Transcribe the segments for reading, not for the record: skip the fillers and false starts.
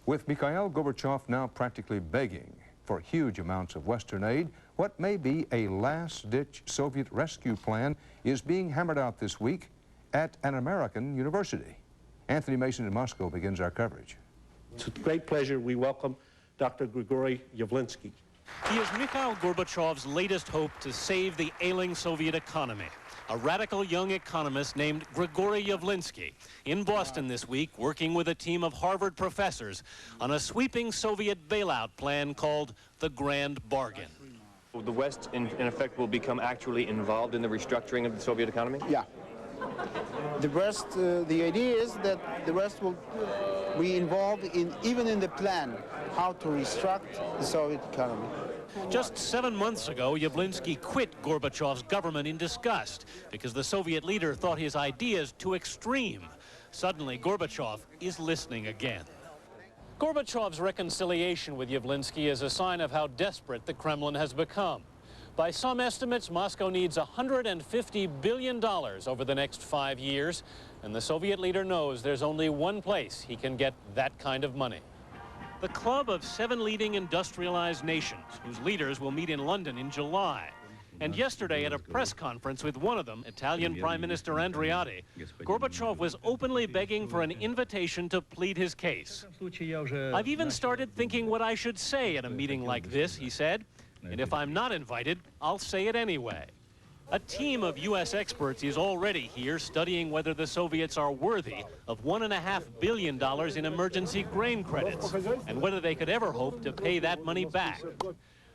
With Mikhail Gorbachev now practically begging for huge amounts of Western aid, what may be a last-ditch Soviet rescue plan is being hammered out this week at an American university. Anthony Mason in Moscow begins our coverage. It's a great pleasure we welcome Dr. Grigory Yavlinsky. He is Mikhail Gorbachev's latest hope to save the ailing Soviet economy. A radical young economist named Grigory Yavlinsky in Boston this week, working with a team of Harvard professors on a sweeping Soviet bailout plan called the Grand Bargain. The West, in effect, will become actually involved in the restructuring of the Soviet economy? Yeah. The West, the idea is that the West will be involved even in the plan how to restructure the Soviet economy. Just 7 months ago, Yavlinsky quit Gorbachev's government in disgust because the Soviet leader thought his ideas too extreme. Suddenly, Gorbachev is listening again. Gorbachev's reconciliation with Yavlinsky is a sign of how desperate the Kremlin has become. By some estimates, Moscow needs $150 billion over the next 5 years, and the Soviet leader knows there's only one place he can get that kind of money. The club of 7 leading industrialized nations, whose leaders will meet in London in July. And yesterday at a press conference with one of them, Italian Prime Minister Andreotti, Gorbachev was openly begging for an invitation to plead his case. I've even started thinking what I should say at a meeting like this, he said. And if I'm not invited, I'll say it anyway. A team of U.S. experts is already here studying whether the Soviets are worthy of $1.5 billion in emergency grain credits and whether they could ever hope to pay that money back.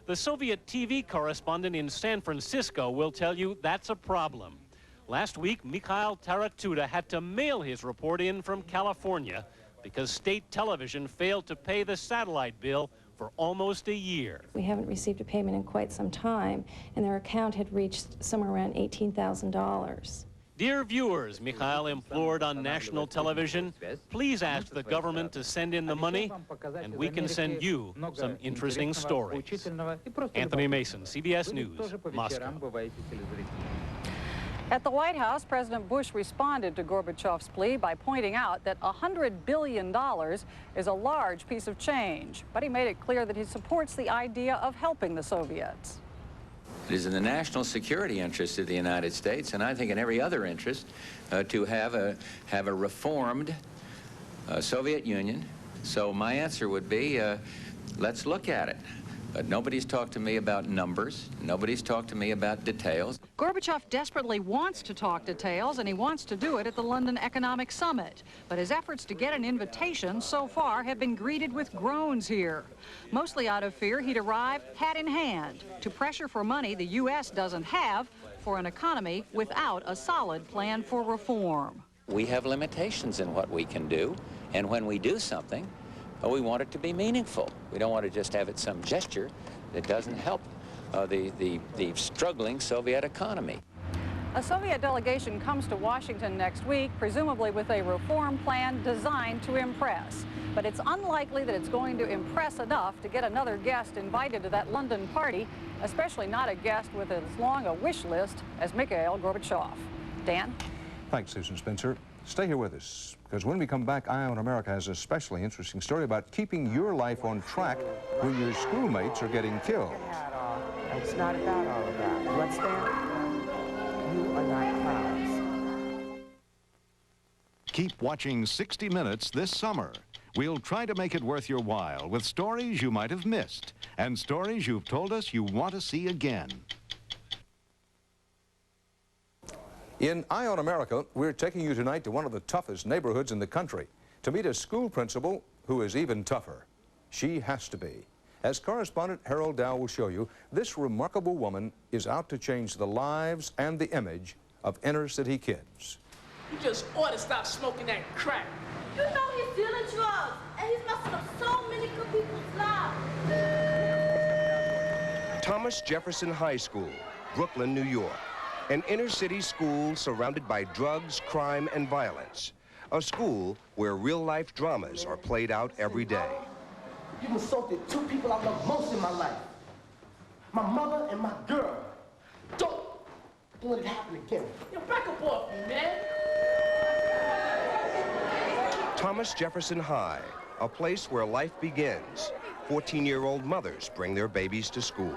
The Soviet TV correspondent in San Francisco will tell you that's a problem. Last week, Mikhail Taratuda had to mail his report in from California because state television failed to pay the satellite bill for almost a year. We haven't received a payment in quite some time, and their account had reached somewhere around $18,000. Dear viewers, Mikhail implored on national television, please ask the government to send in the money, and we can send you some interesting stories. Anthony Mason, CBS News, Moscow. At the White House, President Bush responded to Gorbachev's plea by pointing out that $100 billion is a large piece of change. But he made it clear that he supports the idea of helping the Soviets. It is in the national security interest of the United States, and I think in every other interest, to have a reformed Soviet Union. So my answer would be, let's look at it. But nobody's talked to me about numbers. Nobody's talked to me about details. Gorbachev desperately wants to talk details, and he wants to do it at the London Economic Summit. But his efforts to get an invitation so far have been greeted with groans here. Mostly out of fear he'd arrive hat in hand to pressure for money the U.S. doesn't have for an economy without a solid plan for reform. We have limitations in what we can do, and when we do something, we want it to be meaningful. We don't want to just have it some gesture that doesn't help the struggling Soviet economy. A Soviet delegation comes to Washington next week, presumably with a reform plan designed to impress. But it's unlikely that it's going to impress enough to get another guest invited to that London party, especially not a guest with as long a wish list as Mikhail Gorbachev. Dan? Thanks, Susan Spencer. Stay here with us, because when we come back, Eye on America has a especially interesting story about keeping your life on track when your schoolmates are getting killed. It's not about all of that. You understand? You are not clowns. Keep watching 60 Minutes this summer. We'll try to make it worth your while with stories you might have missed and stories you've told us you want to see again. In Eye on America, we're taking you tonight to one of the toughest neighborhoods in the country to meet a school principal who is even tougher. She has to be. As correspondent Harold Dow will show you, this remarkable woman is out to change the lives and the image of inner-city kids. You just ought to stop smoking that crack. You know he's dealing drugs, and he's messing up so many good people's lives. Thomas Jefferson High School, Brooklyn, New York. An inner-city school surrounded by drugs, crime, and violence. A school where real-life dramas are played out every day. You've insulted 2 people I love most in my life. My mother and my girl. Don't let it happen again. Yo, back up off me, man. Thomas Jefferson High, a place where life begins. 14-year-old mothers bring their babies to school.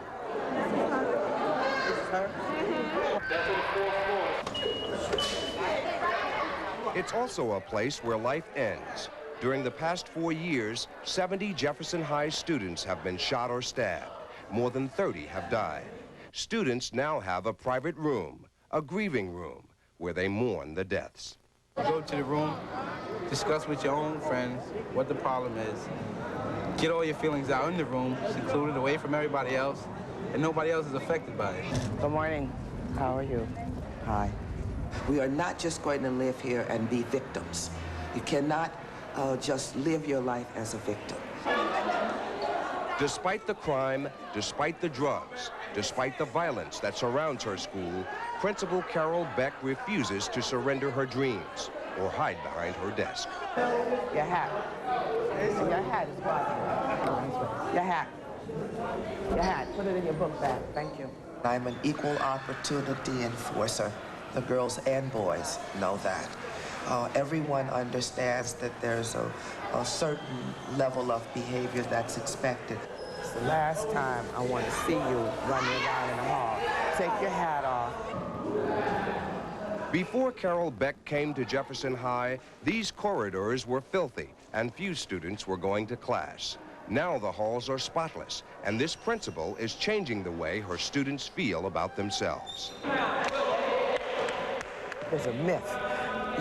It's also a place where life ends. During the past 4 years, 70 Jefferson High students have been shot or stabbed. More than 30 have died. Students now have a private room, a grieving room, where they mourn the deaths. Go to the room, discuss with your own friends what the problem is. Get all your feelings out in the room, secluded away from everybody else, and nobody else is affected by it. Good morning. How are you? Hi. We are not just going to live here and be victims. You cannot just live your life as a victim. Despite the crime, despite the drugs, despite the violence that surrounds her school, Principal Carol Beck refuses to surrender her dreams or hide behind her desk. Your hat. Your hat is gone. Your hat. Your hat. Put it in your book bag. Thank you. I'm an equal opportunity enforcer. The girls and boys know that. Everyone understands that there's a certain level of behavior that's expected. It's the last time I want to see you running around in the hall. Take your hat off. Before Carol Beck came to Jefferson High, these corridors were filthy and few students were going to class. Now the halls are spotless, and this principal is changing the way her students feel about themselves. There's a myth.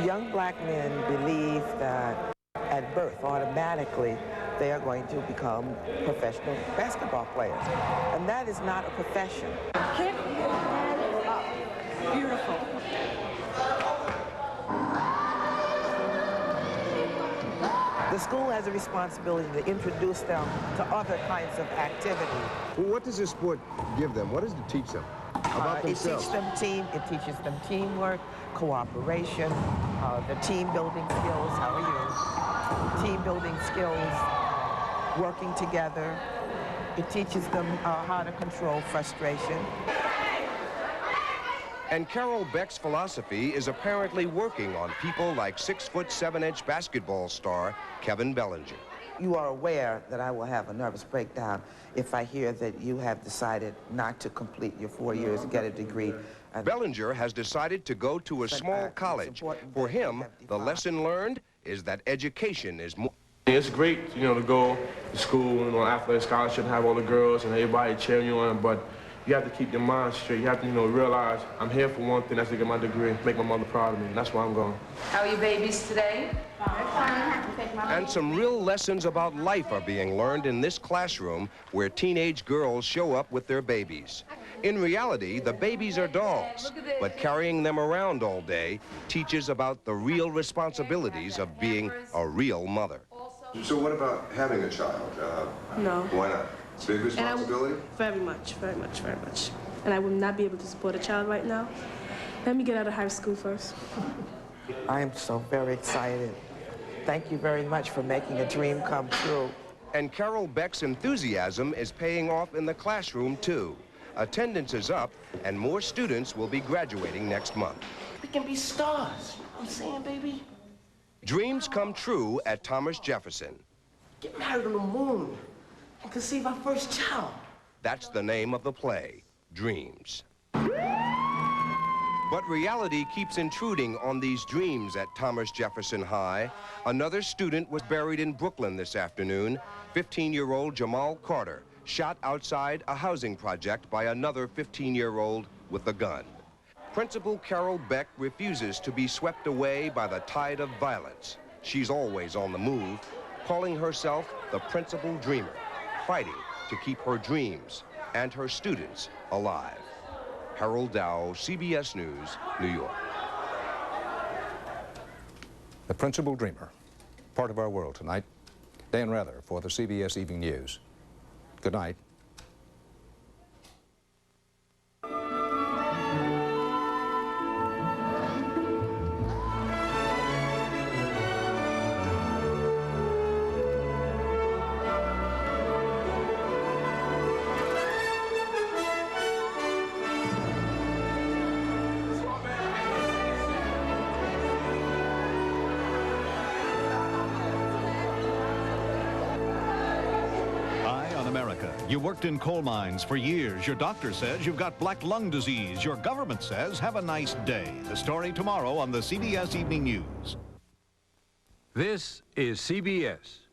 Young black men believe that at birth, automatically, they are going to become professional basketball players. And that is not a profession. Kick and up. Beautiful. The school has a responsibility to introduce them to other kinds of activity. Well, what does this sport give them? What does it teach them about themselves? It teaches them teamwork, cooperation, the team building skills. How are you? Team building skills, working together. It teaches them how to control frustration. And Carol Beck's philosophy is apparently working on people like 6'7" basketball star Kevin Bellinger. You are aware that I will have a nervous breakdown if I hear that you have decided not to complete your 4 years and get a degree. Bellinger has decided to go to a small college. For him, the lesson learned is that education is more. It's great, to go to school and on athletic scholarship and have all the girls and everybody cheering you on, but you have to keep your mind straight. You have to, realize I'm here for one thing, that's to get my degree, make my mother proud of me, and that's why I'm going. How are your babies today? And some real lessons about life are being learned in this classroom where teenage girls show up with their babies. In reality, the babies are dolls, but carrying them around all day teaches about the real responsibilities of being a real mother. So what about having a child? No. Why not? Big responsibility? Very much, very much, very much. And I will not be able to support a child right now. Let me get out of high school first. I am so very excited. Thank you very much for making a dream come true. And Carol Beck's enthusiasm is paying off in the classroom, too. Attendance is up, and more students will be graduating next month. We can be stars. You know what I'm saying, baby? Dreams come true at Thomas Jefferson. Get married on the moon and conceive our first child. That's the name of the play, Dreams. But reality keeps intruding on these dreams at Thomas Jefferson High. Another student was buried in Brooklyn this afternoon. 15-year-old Jamal Carter shot outside a housing project by another 15-year-old with a gun. Principal Carol Beck refuses to be swept away by the tide of violence. She's always on the move, calling herself the Principal Dreamer, fighting to keep her dreams and her students alive. Harold Dow, CBS News, New York. The Principal Dreamer, part of our world tonight. Dan Rather for the CBS Evening News. Good night. You worked in coal mines for years. Your doctor says you've got black lung disease. Your government says have a nice day. The story tomorrow on the CBS Evening News. This is CBS.